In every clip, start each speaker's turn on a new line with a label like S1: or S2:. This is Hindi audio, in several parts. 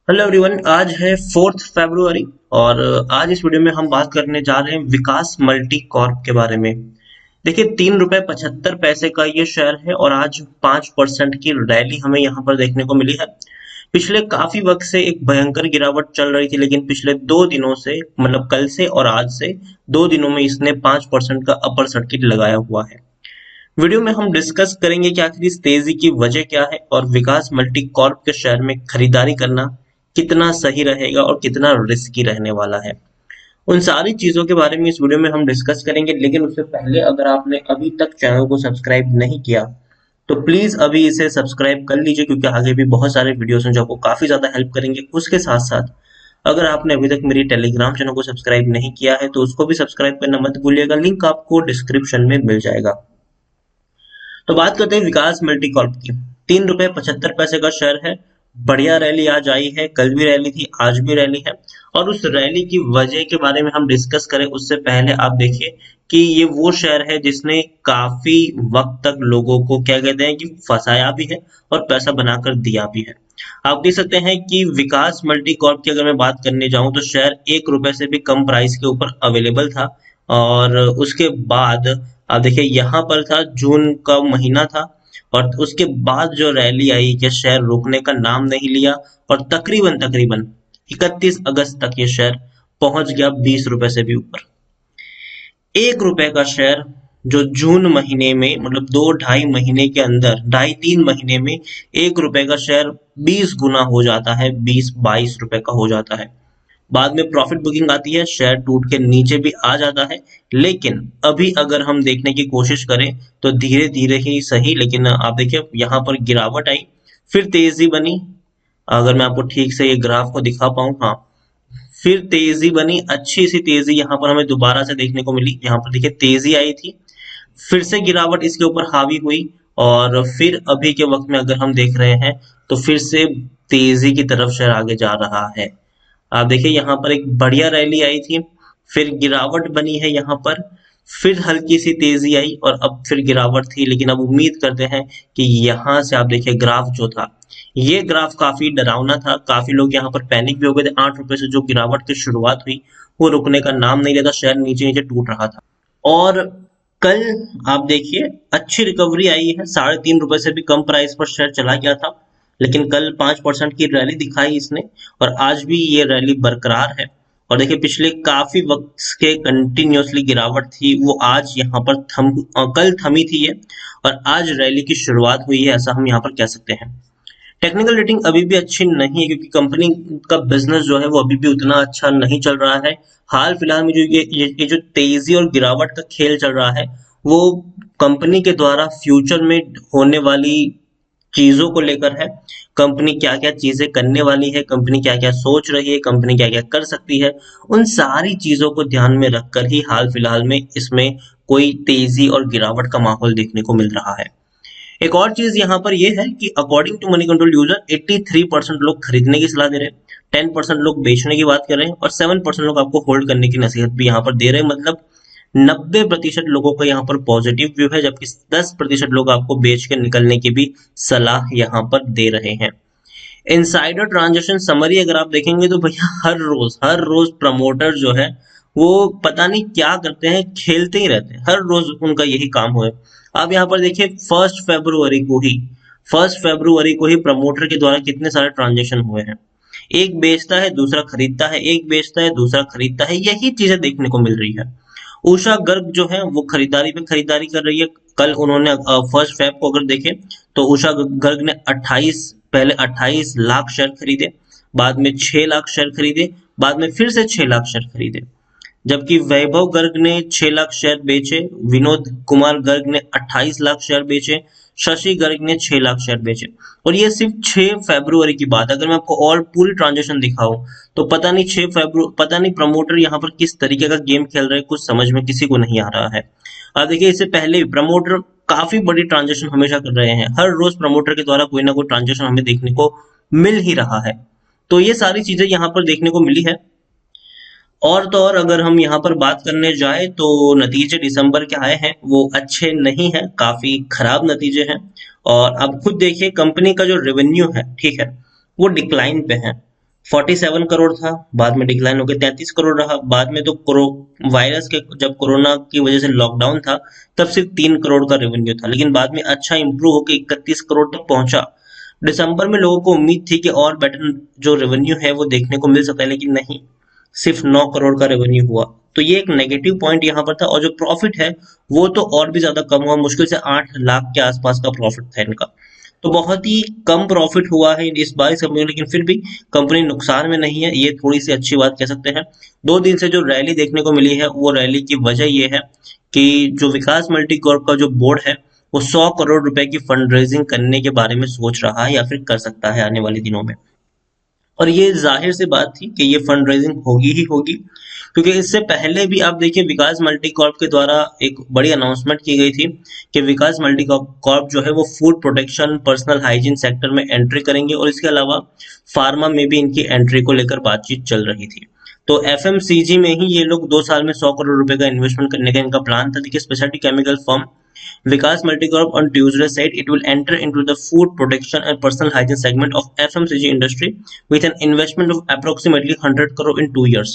S1: Hello everyone. आज है 4 फरवरी और आज इस वीडियो में हम बात करने जा रहे हैं विकास मल्टी कॉर्प के बारे में। देखिए, 3 रुपए 75 पैसे का ये शेयर है और आज 5% की रैली हमें यहाँ पर देखने को मिली है। पिछले काफी वक्त से एक भयंकर गिरावट चल रही थी, लेकिन पिछले 2 दिनों से, मतलब कल से और आज से 2 दिनों में इसने 5% का अपर सर्किट लगाया हुआ है। वीडियो में हम डिस्कस करेंगे कि आखिर इस तेजी की वजह क्या है और विकास मल्टी कॉर्प के शेयर में खरीदारी करना कितना सही रहेगा और कितना रिस्की रहने वाला है। उन सारी चीजों के बारे में इस वीडियो में हम डिस्कस करेंगे, लेकिन उससे पहले अगर आपने अभी तक चैनल को सब्सक्राइब नहीं किया तो प्लीज अभी इसे सब्सक्राइब कर लीजिए, क्योंकि आगे भी बहुत सारे वीडियोस हैं जो आपको काफी ज्यादा हेल्प करेंगे। उसके साथ साथ अगर आपने अभी तक मेरी टेलीग्राम चैनल को सब्सक्राइब नहीं किया है तो उसको भी सब्सक्राइब करना मत भूलिएगा, लिंक आपको डिस्क्रिप्शन में मिल जाएगा। तो बात करते हैं विकास मल्टी कॉर्प की। 3 रुपए 75 पैसे का शेयर है। बढ़िया रैली आज आई है, कल भी रैली थी, आज भी रैली है। और उस रैली की वजह के बारे में हम डिस्कस करें उससे पहले आप देखिए कि ये वो शेयर है जिसने काफी वक्त तक लोगों को क्या कहते हैं कि फंसाया भी है और पैसा बनाकर दिया भी है। आप देख सकते हैं कि विकास मल्टी कॉर्प की अगर मैं बात करने जाऊं तो शेयर 1 रुपए से भी कम प्राइस के ऊपर अवेलेबल था। और उसके बाद आप देखिए यहाँ पर था, जून का महीना था, और उसके बाद जो रैली आई कि शेयर रुकने का नाम नहीं लिया और तकरीबन तकरीबन 31 अगस्त तक ये शेयर पहुंच गया 20 रुपए से भी ऊपर। 1 रुपए का शेयर जो जून महीने में, मतलब 2 ढाई महीने के अंदर, 2.5 3 महीने में 1 रुपए का शेयर 20 गुना हो जाता है, 20 22 रुपए का हो जाता है। बाद में प्रॉफिट बुकिंग आती है, शेयर टूट के नीचे भी आ जाता है। लेकिन अभी अगर हम देखने की कोशिश करें तो धीरे धीरे ही सही, लेकिन आप देखिए यहाँ पर गिरावट आई, फिर तेजी बनी। अगर मैं आपको ठीक से ये ग्राफ को दिखा पाऊं, हाँ, फिर तेजी बनी, अच्छी सी तेजी यहाँ पर हमें दोबारा से देखने को मिली। यहाँ पर देखिए तेजी आई थी, फिर से गिरावट इसके ऊपर हावी हुई, और फिर अभी के वक्त में अगर हम देख रहे हैं तो फिर से तेजी की तरफ शेयर आगे जा रहा है। आप देखिए यहाँ पर एक बढ़िया रैली आई थी, फिर गिरावट बनी है यहाँ पर, फिर हल्की सी तेजी आई और अब फिर गिरावट थी। लेकिन अब उम्मीद करते हैं कि यहाँ से आप देखिए ग्राफ जो था, ये ग्राफ काफी डरावना था। काफी लोग यहाँ पर पैनिक भी हो गए थे। 8 रुपए से जो गिरावट की शुरुआत हुई वो रुकने का नाम नहीं लेता, शेयर नीचे नीचे टूट रहा था। और कल आप देखिए अच्छी रिकवरी आई है, 3.5 रुपए से भी कम प्राइस पर शेयर चला गया था, लेकिन कल 5% की रैली दिखाई इसने और आज भी ये रैली बरकरार है। और देखिए पिछले काफी वक्त के कंटिन्यूअसली गिरावट थी, वो आज यहाँ पर कल थमी थी ये, और आज रैली की शुरुआत हुई है, ऐसा हम यहाँ पर कह सकते हैं। टेक्निकल रेटिंग अभी भी अच्छी नहीं है, क्योंकि कंपनी का बिजनेस जो है वो अभी भी उतना अच्छा नहीं चल रहा है। हाल फिलहाल में जो ये जो तेजी और गिरावट का खेल चल रहा है, वो कंपनी के द्वारा फ्यूचर में होने वाली चीजों को लेकर है। कंपनी क्या क्या चीजें करने वाली है, कंपनी क्या क्या सोच रही है, कंपनी क्या क्या कर सकती है, उन सारी चीजों को ध्यान में रखकर ही हाल फिलहाल में इसमें कोई तेजी और गिरावट का माहौल देखने को मिल रहा है। एक और चीज यहाँ पर यह है कि according to Moneycontrol user 83% लोग खरीदने की सलाह दे रहे हैं, 10% लोग बेचने की बात कर रहे हैं और 7% लोग आपको होल्ड करने की नसीहत भी यहाँ पर दे रहे हैं। मतलब 90% लोगों का यहाँ पर पॉजिटिव व्यू है, जबकि 10% लोग आपको बेच के निकलने की भी सलाह यहाँ पर दे रहे हैं। इनसाइडर ट्रांजेक्शन समरी अगर आप देखेंगे तो भैया हर रोज प्रमोटर जो है वो पता नहीं क्या करते हैं, खेलते ही रहते हैं, हर रोज उनका यही काम हो है। आप यहाँ पर देखिए फर्स्ट फरवरी को ही प्रमोटर के द्वारा कितने सारे ट्रांजेक्शन हुए हैं। एक बेचता है दूसरा खरीदता है, एक बेचता है दूसरा खरीदता है, यही चीजें देखने को मिल रही है। उषा गर्ग जो है वो खरीदारी पे खरीदारी कर रही है। कल उन्होंने 1 फेब को अगर देखें तो उषा गर्ग ने 28 लाख शेयर खरीदे, बाद में 6 लाख शेयर खरीदे, बाद में फिर से 6 लाख शेयर खरीदे। जबकि वैभव गर्ग ने 6 लाख शेयर बेचे, विनोद कुमार गर्ग ने 28 लाख शेयर बेचे, शशि गर्ग ने 6 लाख शेयर बेचे। और ये सिर्फ 6 फरवरी की बात। अगर मैं आपको और पूरी ट्रांजेक्शन दिखाऊं तो पता नहीं 6 फरवरी, पता नहीं प्रमोटर यहाँ पर किस तरीके का गेम खेल रहे हैं, कुछ समझ में किसी को नहीं आ रहा है। अब देखिए इससे पहले भी प्रमोटर काफी बड़ी ट्रांजेक्शन हमेशा कर रहे हैं, हर रोज प्रमोटर के द्वारा कोई ना कोई ट्रांजेक्शन हमें देखने को मिल ही रहा है। तो ये सारी चीजें यहाँ पर देखने को मिली है। और तो और अगर हम यहाँ पर बात करने जाए तो नतीजे दिसंबर के आए हैं वो अच्छे नहीं है, काफी खराब नतीजे हैं। और अब खुद देखिए कंपनी का जो रेवेन्यू है, ठीक है, वो डिक्लाइन पे है। 47 करोड़ था, बाद में डिक्लाइन होकर 33 करोड़ रहा। बाद में तो वायरस के जब कोरोना की वजह से लॉकडाउन था तब सिर्फ 3 करोड़ का रेवेन्यू था, लेकिन बाद में अच्छा इंप्रूव होकर 31 करोड़ तक पहुंचा। दिसंबर में लोगों को उम्मीद थी कि और बेटर जो रेवेन्यू है वो देखने को मिल सकता है, लेकिन नहीं, सिर्फ 9 करोड़ का रेवेन्यू हुआ। तो ये एक नेगेटिव पॉइंट यहाँ पर था। और जो प्रॉफिट है वो तो और भी ज्यादा कम हुआ, मुश्किल से 8 लाख के आसपास का प्रॉफिट था इनका। तो बहुत ही कम प्रॉफिट हुआ है इस बार इस कंपनी, लेकिन फिर भी कंपनी नुकसान में नहीं है, ये थोड़ी सी अच्छी बात कह सकते हैं। 2 दिन से जो रैली देखने को मिली है वो रैली की वजह ये है कि जो विकास मल्टी कॉर्प का जो बोर्ड है वो 100 करोड़ रुपए की फंड रेजिंग करने के बारे में सोच रहा है या फिर कर सकता है आने वाले दिनों में। और ये जाहिर सी बात थी कि ये फंड रेजिंग होगी ही होगी, क्योंकि इससे पहले भी आप देखिए विकास मल्टी कॉर्प के द्वारा एक बड़ी अनाउंसमेंट की गई थी कि विकास मल्टी कॉर्प जो है वो food protection personal hygiene sector में एंट्री करेंगे, और इसके अलावा फार्मा में भी इनकी एंट्री को लेकर बातचीत चल रही थी। तो एफएमसीजी में ही ये लोग 2 साल में 100 करोड़ रुपए का इन्वेस्टमेंट करने का इनका प्लान था। देखिए speciality chemical firm Vikas Multicorp on Tuesday said it will enter into the food protection and personal hygiene segment of FMCG industry with an investment of approximately 100 crore in 2 years।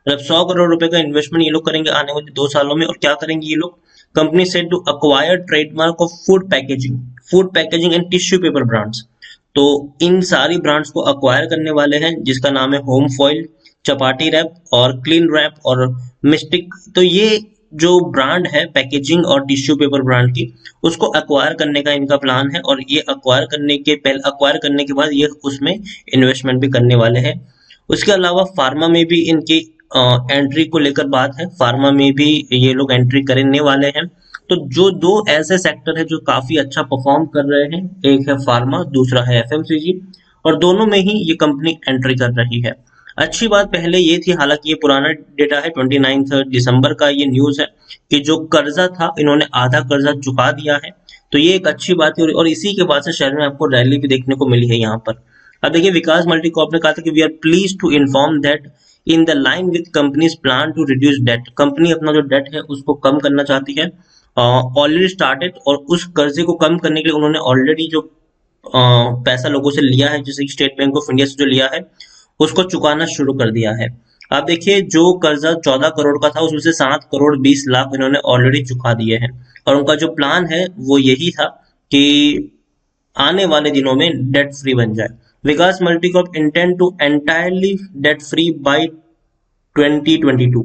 S1: मतलब 100 करोड़ रुपए का इन्वेस्टमेंट ये लोग करेंगे आने वाले 2 सालों में। और क्या करेंगे ये लोग? Company said to acquire trademark of food packaging and tissue paper brands. तो इन सारी ब्रांड्स को अक्वायर करने वाले हैं, जिसका नाम है होम फॉइल, चपाटी रैप और क्लीन रैप और मिस्टिक। तो ये जो ब्रांड है पैकेजिंग और टिश्यू पेपर ब्रांड की, उसको एक्वायर करने का इनका प्लान है। और ये एक्वायर करने के बाद ये उसमें इन्वेस्टमेंट भी करने वाले हैं। उसके अलावा फार्मा में भी इनकी एंट्री को लेकर बात है, फार्मा में भी ये लोग एंट्री करने वाले हैं। तो जो दो ऐसे सेक्टर है जो काफी अच्छा परफॉर्म कर रहे हैं, एक है फार्मा, दूसरा है एफएमसीजी, और दोनों में ही ये कंपनी एंट्री कर रही है। अच्छी बात पहले ये थी, हालांकि ये पुराना डेटा है, 29 दिसंबर का ये न्यूज है कि जो कर्जा था इन्होंने आधा कर्जा चुका दिया है। तो ये एक अच्छी बात है, और इसी के बाद से शहर में आपको रैली भी देखने को मिली है यहाँ पर। अब देखिए विकास मल्टी कॉर्प ने कहा था कि we are pleased to inform that in the line with company's plan to reduce debt. Company अपना जो डेट है उसको कम करना चाहती है, ऑलरेडी स्टार्टेड। और उस कर्जे को कम करने के लिए उन्होंने ऑलरेडी जो पैसा लोगों से लिया है, जैसे स्टेट बैंक ऑफ इंडिया से जो लिया है उसको चुकाना शुरू कर दिया है। आप देखिए जो कर्जा 14 करोड़ का था उसमें से 7 करोड़ 20 लाख इन्होंने ऑलरेडी चुका दिए हैं। और उनका जो प्लान है वो यही था कि आने वाले दिनों में डेट फ्री बन जाए। Vikas multicorp intend to entirely debt free by 2022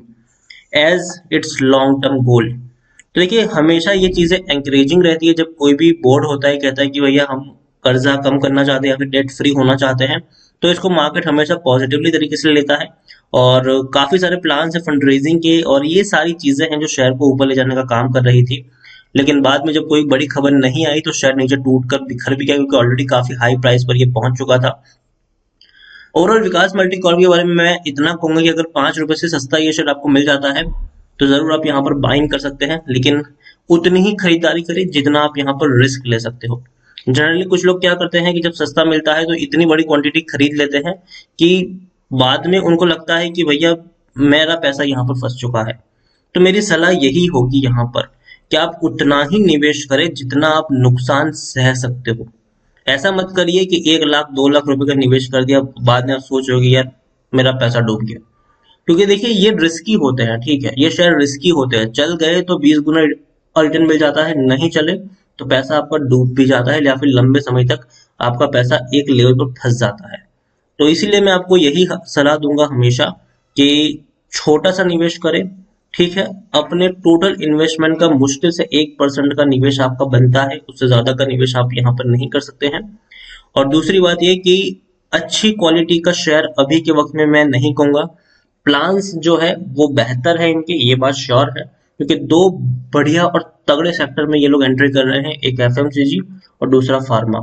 S1: as its long term goal. तो देखिए हमेशा ये चीजें एंकरेजिंग रहती है जब कोई भी बोर्ड होता है कहता है कि भैया हम कर्जा कम करना चाहते हैं या फिर डेट फ्री होना चाहते हैं, तो इसको मार्केट हमेशा पॉजिटिवली तरीके से लेता है। और काफी सारे प्लान है फंड रेजिंग के, और ये सारी चीजें हैं जो शेयर को ऊपर ले जाने का काम कर रही थी। लेकिन बाद में जब कोई बड़ी खबर नहीं आई तो शेयर नीचे टूट कर बिखर भी गया, क्योंकि ऑलरेडी काफी हाई प्राइस पर ये पहुंच चुका था। ओवरऑल विकास मल्टी कॉर्प के बारे में मैं इतना कहूंगा कि अगर 5 रुपए से सस्ता ये शेयर आपको मिल जाता है तो जरूर आप यहाँ पर बाइंग कर सकते हैं, लेकिन उतनी ही खरीदारी करें जितना आप यहाँ पर रिस्क ले सकते हो। जनरली कुछ लोग क्या करते हैं कि जब सस्ता मिलता है तो इतनी बड़ी क्वांटिटी खरीद लेते हैं कि बाद में उनको लगता है कि भैया मेरा पैसा यहाँ पर फंस चुका है। तो मेरी सलाह यही होगी यहाँ पर कि आप उतना ही निवेश करें जितना आप नुकसान सह सकते हो। ऐसा मत करिए कि 1 लाख 2 लाख रुपए का निवेश कर दिया, बाद में आप सोचोगे यार मेरा पैसा डूब गया। क्योंकि देखिए ये रिस्की होते हैं, ठीक है, ये शेयर रिस्की होते हैं। चल गए तो 20 गुना रिटर्न मिल जाता है, नहीं चले तो पैसा आपका डूब भी जाता है, या फिर लंबे समय तक आपका पैसा एक लेवल पर फंस जाता है। तो इसीलिए मैं आपको यही सलाह दूंगा हमेशा कि छोटा सा निवेश करें, ठीक है। अपने टोटल इन्वेस्टमेंट का मुश्किल से 1% का निवेश आपका बनता है, उससे ज्यादा का निवेश आप यहाँ पर नहीं कर सकते हैं। और दूसरी बात यह कि अच्छी क्वालिटी का शेयर अभी के वक्त में मैं नहीं कहूंगा। प्लान्स जो है वो बेहतर है इनके, ये बात श्योर है, क्योंकि दो बढ़िया और तगड़े सेक्टर में ये लोग एंट्री कर रहे हैं, एक एफएमसीजी और दूसरा फार्मा।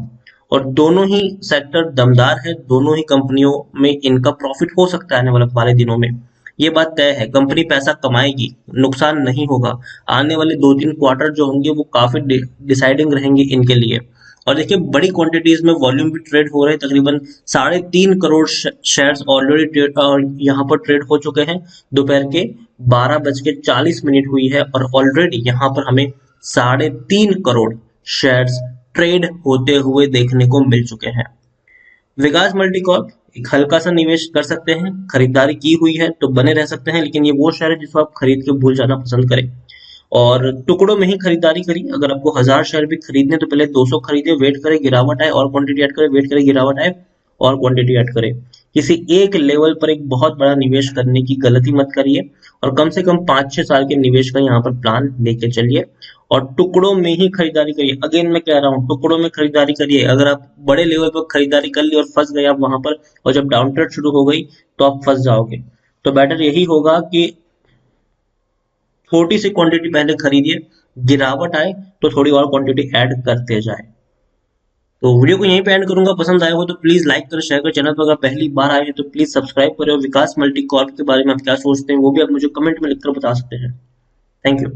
S1: और दोनों ही सेक्टर दमदार है, दोनों ही कंपनियों में इनका प्रॉफिट हो सकता है आने वाले दिनों में। ये बात तय है, कंपनी पैसा कमाएगी, नुकसान नहीं होगा। आने वाले 2-3 क्वार्टर जो होंगे वो काफी डिसाइडिंग रहेंगे इनके लिए। और देखिए बड़ी क्वांटिटीज में वॉल्यूम भी ट्रेड हो रहे हैं, तकरीबन 3.5 करोड़ शेयर्स ऑलरेडी यहाँ पर ट्रेड हो चुके हैं। दोपहर के 12:40 हुई है और ऑलरेडी यहाँ पर हमें 3.5 करोड़ शेयर्स ट्रेड होते हुए देखने को मिल चुके हैं। विकास मल्टीकॉर्प एक हल्का सा निवेश कर सकते हैं, खरीदारी की हुई है तो बने रह सकते हैं, लेकिन ये वो शेयर है जिसको आप खरीद के भूल जाना पसंद करें। और टुकड़ों में ही खरीदारी करिए। अगर आपको 1000 शेयर भी खरीदने तो पहले 200 खरीदे, वेट करें गिरावट आए और क्वांटिटी ऐड करें, वेट करें गिरावट आए और क्वांटिटी ऐड करें। किसी एक लेवल पर एक बहुत बड़ा निवेश करने की गलती मत करिए, और कम से कम 5-6 साल के निवेश का यहाँ पर प्लान लेके चलिए, और टुकड़ों में ही खरीदारी करिए। अगेन मैं कह रहा हूँ, टुकड़ों में खरीदारी करिए। अगर आप बड़े लेवल पर खरीदारी कर ली और फंस गए आप वहां पर, और जब डाउन ट्रेड शुरू हो गई तो आप फंस जाओगे। तो बेटर यही होगा कि छोटी सी क्वांटिटी पहले खरीदिए, गिरावट आए तो थोड़ी और क्वांटिटी ऐड करते जाए। तो वीडियो को यहीं पे एंड करूंगा। पसंद आया हो तो प्लीज लाइक करें, शेयर करें। चैनल पर अगर पहली बार आए हैं तो प्लीज सब्सक्राइब करें, और विकास मल्टी कॉर्प के बारे में आप क्या सोचते हैं वो भी आप मुझे कमेंट में लिखकर बता सकते हैं। Thank you.